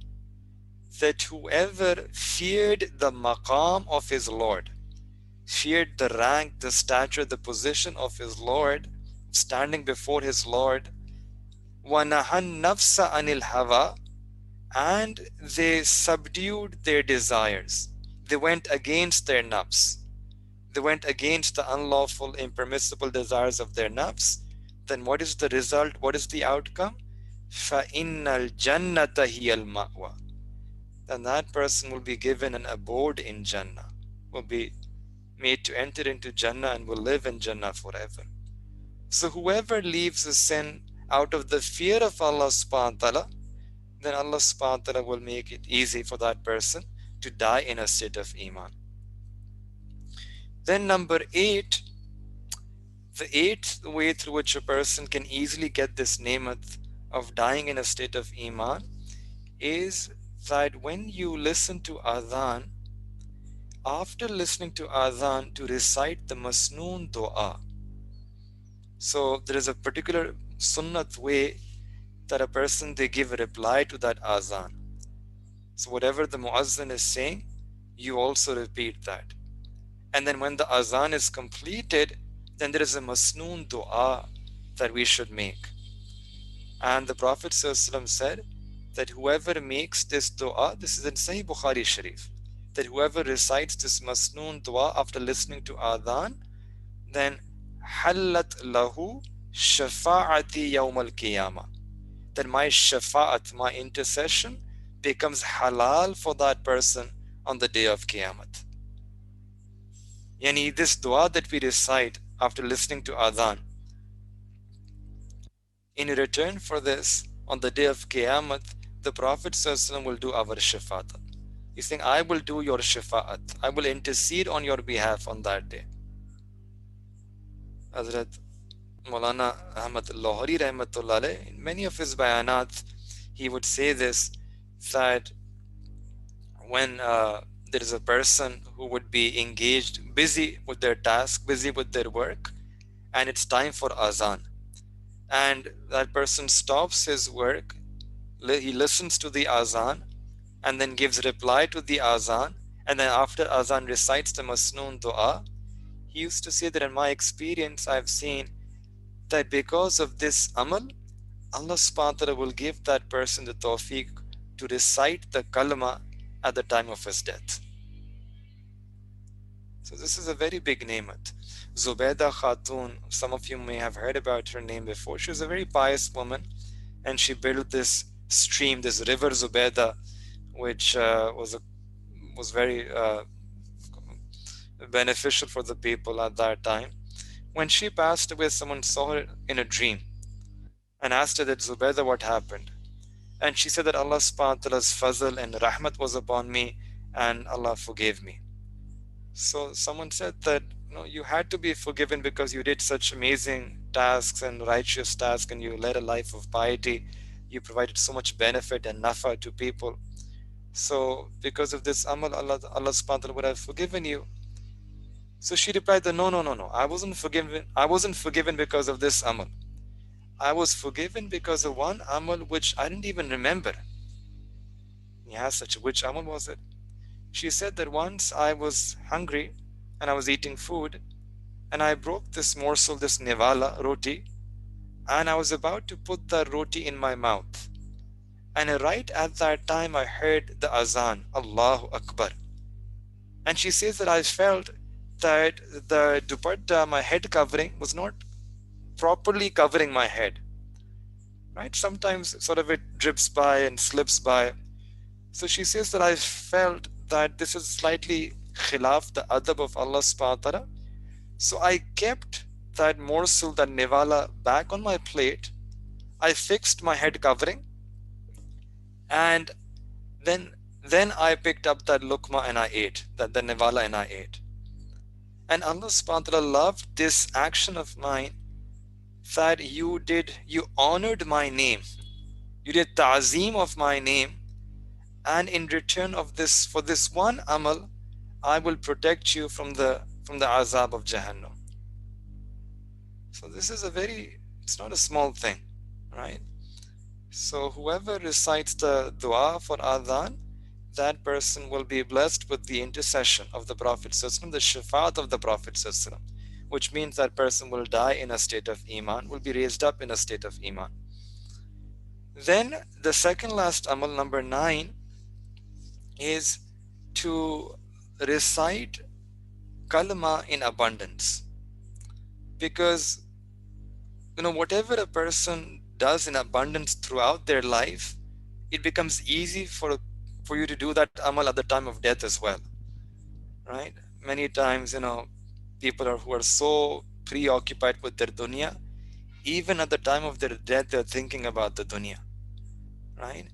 that whoever feared the maqam of his Lord, feared the rank, the stature, the position of his Lord, standing before his Lord, وَنَهَى النَّفْسَ عَنِ الْهَوَى, and they subdued their desires. They went against their nafs. They went against the unlawful, impermissible desires of their nafs. Then what is the result? What is the outcome? فَإِنَّ الْجَنَّةَ هِيَ الْمَأْوَى. Then that person will be given an abode in Jannah, will be made to enter into Jannah and will live in Jannah forever. So whoever leaves a sin out of the fear of Allah subhanahu wa ta'ala, then Allah subhanahu wa ta'ala will make it easy for that person to die in a state of Iman. Then number 8, the eighth way through which a person can easily get this nemat of dying in a state of Iman is that when you listen to Adhan, after listening to Adhan, to recite the Masnoon Dua. So there is a particular sunnat way that a person, they give a reply to that Adhan. So whatever the Muazzin is saying, you also repeat that. And then when the Adhan is completed, then there is a Masnoon Dua that we should make. And the Prophet ﷺ said that whoever makes this dua, this is in Sahih Bukhari Sharif, that whoever recites this Masnoon Dua after listening to Adhan, then Hallat lahu shafa'ati yawm al-qiyamah. Then my shafa'at, my intercession, becomes halal for that person on the day of Qiyamah. Yani this dua that we recite after listening to Adhan, in return for this, on the day of Qiyamah, the Prophet ﷺ will do our shafa'at. He's saying, I will do your shafa'at. I will intercede on your behalf on that day. Hazrat Maulana Rahmatullah Rahmatullah, in many of his bayanat, he would say this, that when there is a person who would be engaged, busy with their task, busy with their work, and it's time for azan, and that person stops his work, he listens to the azan, and then gives reply to the azan, and then after azan recites the Masnoon Dua. He used to say that in my experience, I've seen that because of this amal, Allah subhanahu wa ta'ala will give that person the tawfiq to recite the kalma at the time of his death. So this is a very big nemat. Zubaydah Khatun, some of you may have heard about her name before. She was a very pious woman, and she built this stream, this river Zubaydah, which was very beneficial for the people at that time. When she passed away, someone saw her in a dream and asked her that, Zubaydah, what happened? And she said that Allah subhanahu wa ta'ala's fazl and rahmat was upon me and Allah forgave me. So someone said that, you had to be forgiven because you did such amazing tasks and righteous tasks, and you led a life of piety. You provided so much benefit and nafa to people. So because of this amal, Allah subhanahu wa ta'ala would have forgiven you. So she replied that, no. I wasn't forgiven because of this amal. I was forgiven because of one amal which I didn't even remember. He asked such, which amal was it? She said that once I was hungry and I was eating food, and I broke this morsel, this nivala, roti, and I was about to put the roti in my mouth. And right at that time I heard the azan, Allahu Akbar. And she says that I felt that the dupatta, my head covering, was not properly covering my head. Right? Sometimes sort of it drips by and slips by. So she says that I felt that this is slightly khilaf the adab of Allah subhanahu wa ta'ala. So I kept that morsel, that nivala, back on my plate. I fixed my head covering, and then I picked up that lukma and I ate, the nivala, and I ate. And Allah subhanahu wa ta'ala loved this action of mine, that you honored my name. You did ta'zeem of my name, and in return of this, for this one amal, I will protect you from the azab of Jahannam. So this is a very, it's not a small thing, right? So whoever recites the dua for adhan, that person will be blessed with the intercession of the Prophet ﷺ, the shafaat of the Prophet ﷺ, which means that person will die in a state of iman, will be raised up in a state of iman. Then the second last amal, number 9, is to recite kalma in abundance. Because whatever a person does in abundance throughout their life, it becomes easy for you to do that amal at the time of death as well, right? Many times, people who are so preoccupied with their dunya, even at the time of their death, they're thinking about the dunya, right?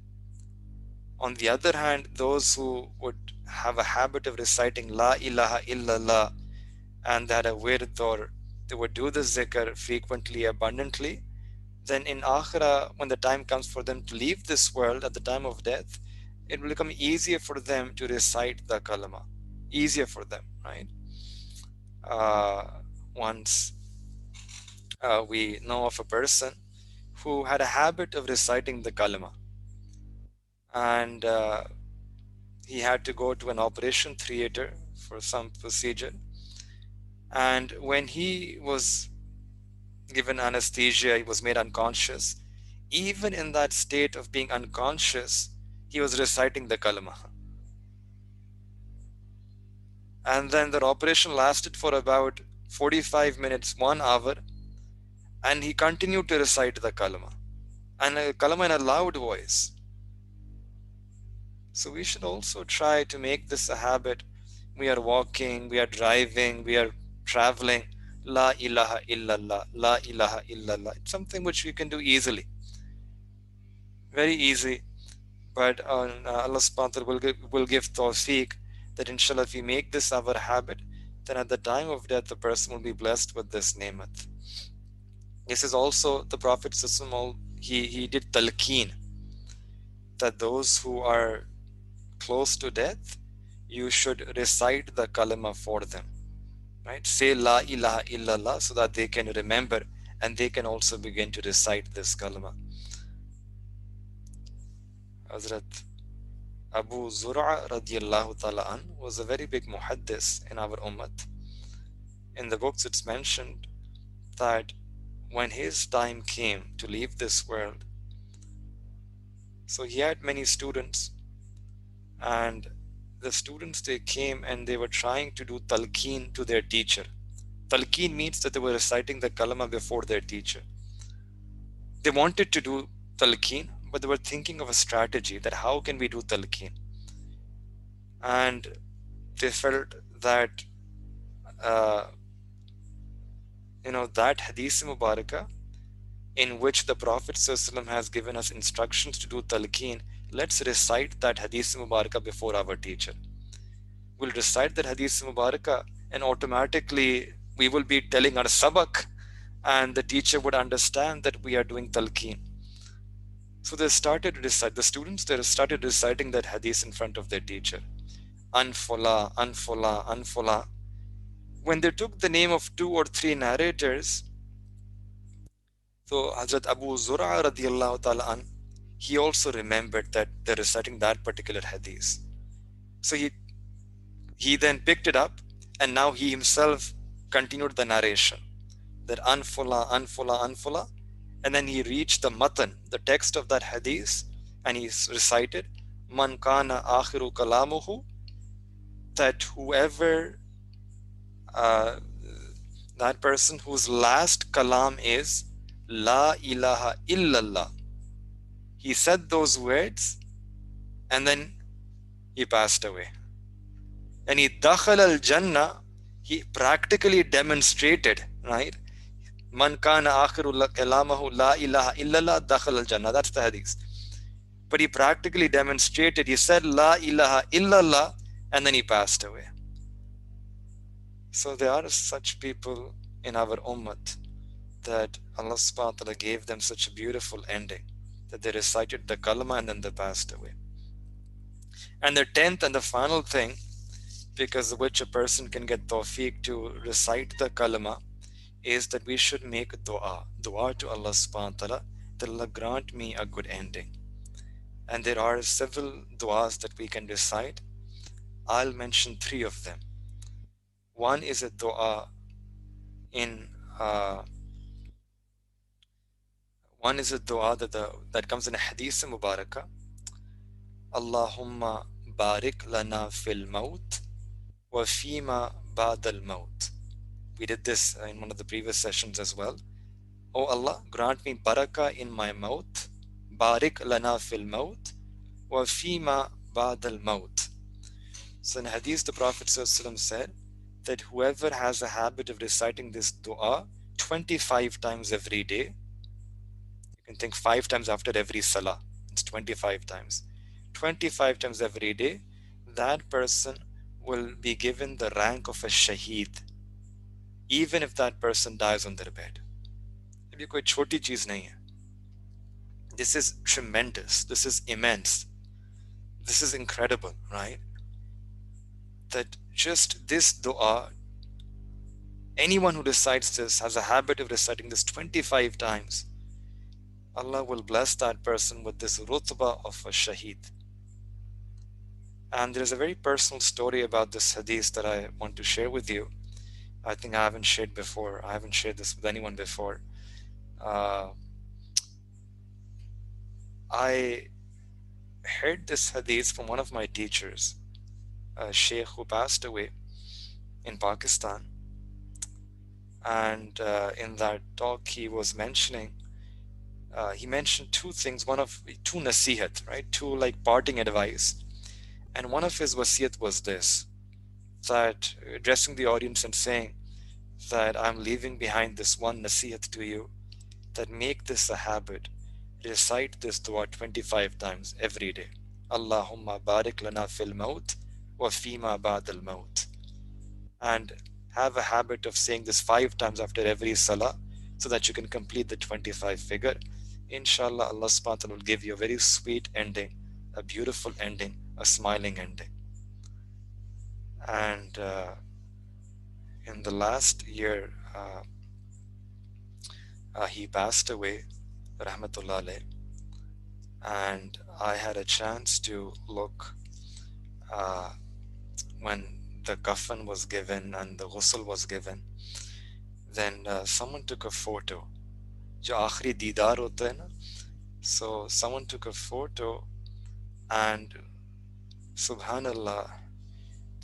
On the other hand, those who would have a habit of reciting La ilaha illallah, and that a wird, or they would do the zikr frequently, abundantly, then in akhirah, when the time comes for them to leave this world at the time of death, it will become easier for them to recite the kalama. Easier for them, right? Uh, Once we know of a person who had a habit of reciting the kalama, and he had to go to an operation theater for some procedure. And when he was given anesthesia, he was made unconscious. Even in that state of being unconscious, he was reciting the kalama. And then the operation lasted for about 45 minutes, 1 hour, and he continued to recite the kalama, and a kalama in a loud voice. So we should also try to make this a habit. We are walking, we are driving, we are traveling. La ilaha illallah, la ilaha illallah. It's something which we can do easily, very easy. But Allah subhanahu wa ta'ala will give tawfiq that inshallah if we make this our habit, then at the time of death the person will be blessed with this ni'mat. This is also the Prophet he did talqeen, that those who are close to death, you should recite the kalima for them, right? Say La ilaha illallah so that they can remember and they can also begin to recite this kalima. Hazrat Abu Zur'a radiallahu ta'ala an was a very big muhaddis in our ummat. In the books it's mentioned that when his time came to leave this world, so he had many students, and the students, they came and they were trying to do talqeen to their teacher. Talqeen means that they were reciting the kalama before their teacher. They wanted to do talqeen, but they were thinking of a strategy that how can we do talqeen? And they felt that that hadith mubarakah in which the Prophet ﷺ has given us instructions to do talqeen, let's recite that hadith mubarakah before our teacher. We'll recite that hadith mubarakah and automatically we will be telling our sabak, and the teacher would understand that we are doing talqeen. So they started to recite, the students, they started reciting that hadith in front of their teacher. Anfola, anfola, anfola. When they took the name of 2 or 3 narrators, so Hazrat Abu Zur'a radiallahu ta'ala an, he also remembered that they're reciting that particular hadith. So he then picked it up, and now he himself continued the narration, that anfola, anfola, anfola, and then he reached the matan, the text of that hadith, and he recited, Man kana akhiru kalamuhu, that whoever, that person whose last kalam is La ilaha illallah. He said those words and then he passed away. And he dakhal al-jannah, he practically demonstrated, right? Man kana akhiru kalamahu la ilaha illallah dakhal al-jannah. That's the hadith. But he practically demonstrated, he said La ilaha illallah and then he passed away. So there are such people in our ummat that Allah subhanahu wa ta'ala gave them such a beautiful ending, that they recited the kalama and then they passed away. And the 10th and the final thing, because of which a person can get tawfiq to recite the kalima, is that we should make dua to Allah subhanahu wa ta'ala, that Allah grant me a good ending. And there are several du'as that we can recite. I'll mention three of them. One is a dua in one is a dua that comes in a hadith mubarakah. Allahumma barik lana fil maut wa fima ba'd al maut. We did this in one of the previous sessions as well. Oh Allah, grant me barakah in my maut, barik lana fil maut wa fima ba'd al maut. So in hadith, the Prophet ﷺ said that whoever has a habit of reciting this dua 25 times every day, you can think 5 times after every salah, it's 25 times. 25 times every day, that person will be given the rank of a shaheed, even if that person dies on their bed. ये कोई छोटी चीज नहीं है. This is tremendous. This is immense. This is incredible, right? That just this dua, anyone who recites this, has a habit of reciting this 25 times, Allah will bless that person with this rutbah of a shaheed. And there's a very personal story about this hadith that I want to share with you. I think I haven't shared before. I haven't shared this with anyone before. I heard this hadith from one of my teachers, a sheikh who passed away in Pakistan. And in that talk, he was mentioning, he mentioned two things, two nasihat, right? Two like parting advice. And one of his wasiyat was this, that addressing the audience and saying that I'm leaving behind this one nasihat to you, that make this a habit. Recite this dua 25 times every day. Allahumma barik lana fil maut wa fima ba'd al maut. And have a habit of saying this 5 times after every salah so that you can complete the 25 figure. Inshallah, Allah subhanahu wa ta'ala will give you a very sweet ending, a beautiful ending, a smiling ending. And in the last year, he passed away, Rahmatullah, and I had a chance to look when the kafan was given and the ghusl was given. Then someone took a photo. Jo aakhri deedar hota hai na? So someone took a photo, and subhanallah,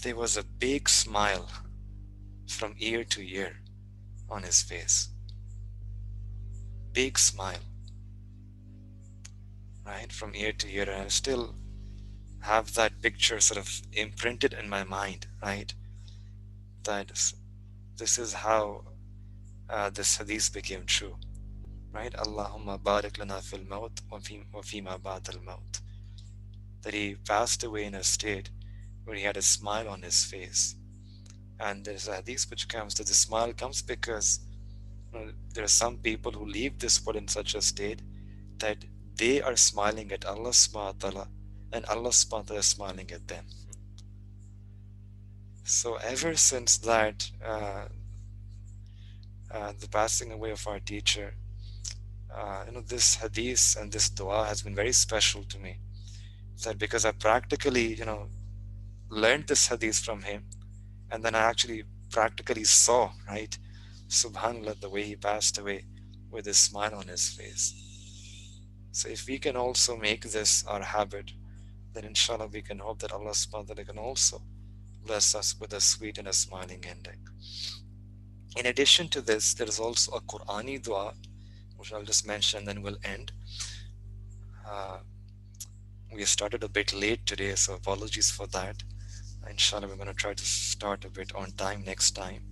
there was a big smile from ear to ear on his face. Big smile, right, from ear to ear. And I still have that picture sort of imprinted in my mind, right? That this is how this hadith became true, right? Allahumma barik lana fil maut wa fima ba'd al maut. That he passed away in a state where he had a smile on his face. And there's a hadith which comes that the smile comes because there are some people who leave this world in such a state that they are smiling at Allah subhanahu wa ta'ala and Allah subhanahu wa ta'ala is smiling at them. So ever since that, the passing away of our teacher, this hadith and this dua has been very special to me. That because I practically, learned this hadith from him, and then I actually practically saw, right, subhanallah, the way he passed away with a smile on his face. So if we can also make this our habit, then inshallah we can hope that Allah subhanahu wa ta'ala can also bless us with a sweet and a smiling ending. In addition to this, there is also a Qurani Dua, which I'll just mention and then we'll end. We started a bit late today, so apologies for that. Inshallah, we're going to try to start a bit on time next time.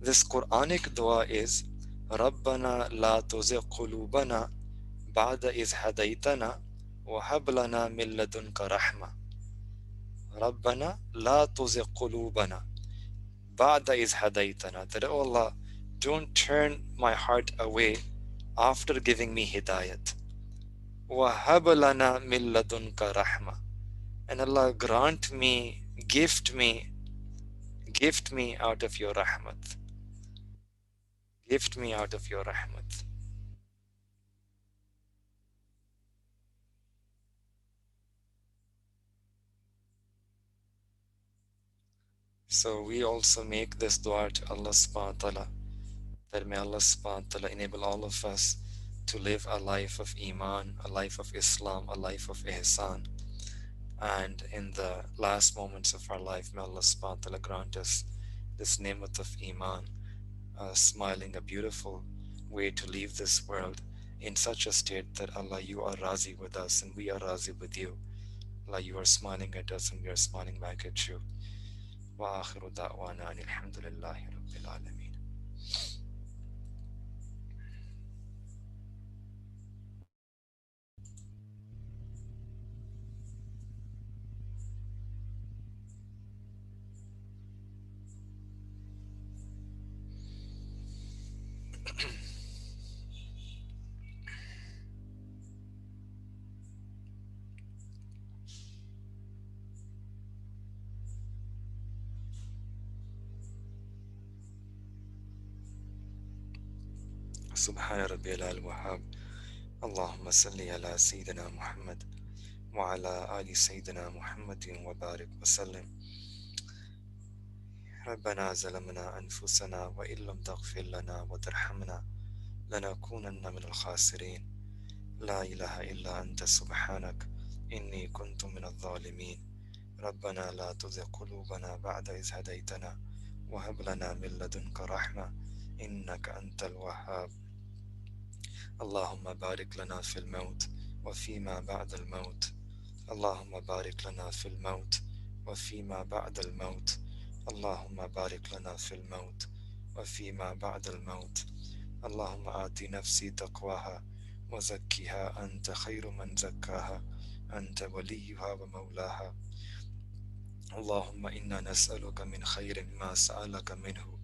This Quranic dua is Rabbana la tuzigh qulubana ba'da iz hadaytana wa hab lana min ladunka rahma. Rabbana la tuzigh qulubana ba'da iz hadaytana. That, oh Allah, don't turn my heart away after giving me hidayat. Wa hab lana min ladunka rahma. And Allah, grant me, gift me out of your rahmat. Gift me out of your rahmat. So we also make this dua to Allah subhanahu wa ta'ala, that may Allah subhanahu wa ta'ala enable all of us to live a life of Iman, a life of Islam, a life of Ihsan. And in the last moments of our life, may Allah subhanahu wa ta'ala grant us this ni'mat of Iman, smiling, a beautiful way to leave this world in such a state that Allah, you are Razi with us and we are Razi with you. Allah, you are smiling at us and we are smiling back at you. وآخر دعوانا أن الحمد لله رب العالمين. سبحان ربي الوهاب. اللهم صل على سيدنا محمد وعلى آل سيدنا محمد وبارك وسلم. ربنا ظلمنا أنفسنا وإن لم تغفر لنا وترحمنا لنكونن من الخاسرين. لا إله إلا أنت سبحانك إني كنت من الظالمين. ربنا لا تزغ قلوبنا بعد إذ هديتنا وهب لنا من لدنك رحمة إنك أنت الوهاب. اللهم بارك لنا في الموت وفيما بعد الموت. اللهم بارك لنا في الموت وفيما بعد الموت. اللهم بارك لنا في الموت وفيما بعد الموت. اللهم آت نفسي تقواها وزكها أنت خير من زكاها أنت وليها ومولاها. اللهم إنا نسألك من خير ما سألك منه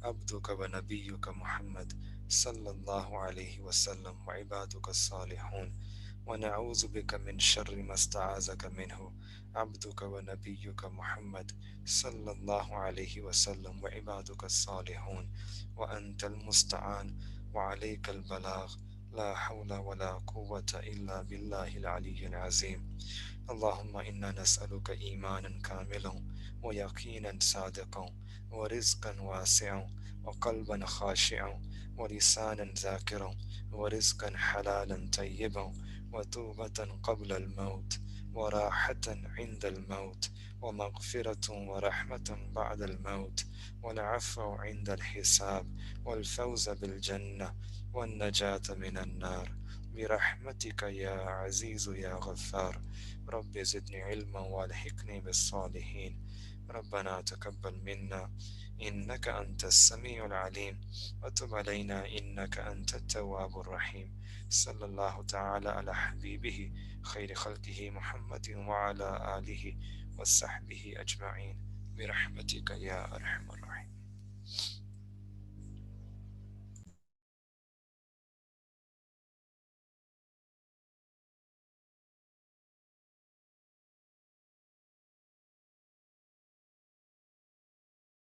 عبدك ونبيك محمد صلى الله عليه وسلم وعبادك الصالحون، ونعوذ بك من شر ما استعاذك منه عبدك ونبيك محمد صلى الله عليه وسلم وعبادك الصالحون، وأنت المستعان وعليك البلاغ. لا حول ولا قوة إلا بالله العلي العظيم. اللهم إنا نسألك إيمانا كاملا ويقينا صادقا ورزقا واسعا وقلبا خاشعا ولسانا ذاكرا ورزقا حلالا طيبا وتوبة قبل الموت وراحة عند الموت ومغفرة ورحمة بعد الموت والعفو عند الحساب والفوز بالجنة والنجاة من النار برحمتك يا عزيز يا غفار. رب زدني علما والحقني بالصالحين. ربنا تقبل منا إنك أنت السميع العليم وتب علينا إنك أنت التواب الرحيم. صلى الله تعالى على حبيبه خير خلقه محمد وعلى آله وصحبه أجمعين برحمتك يا أرحم الراحمين.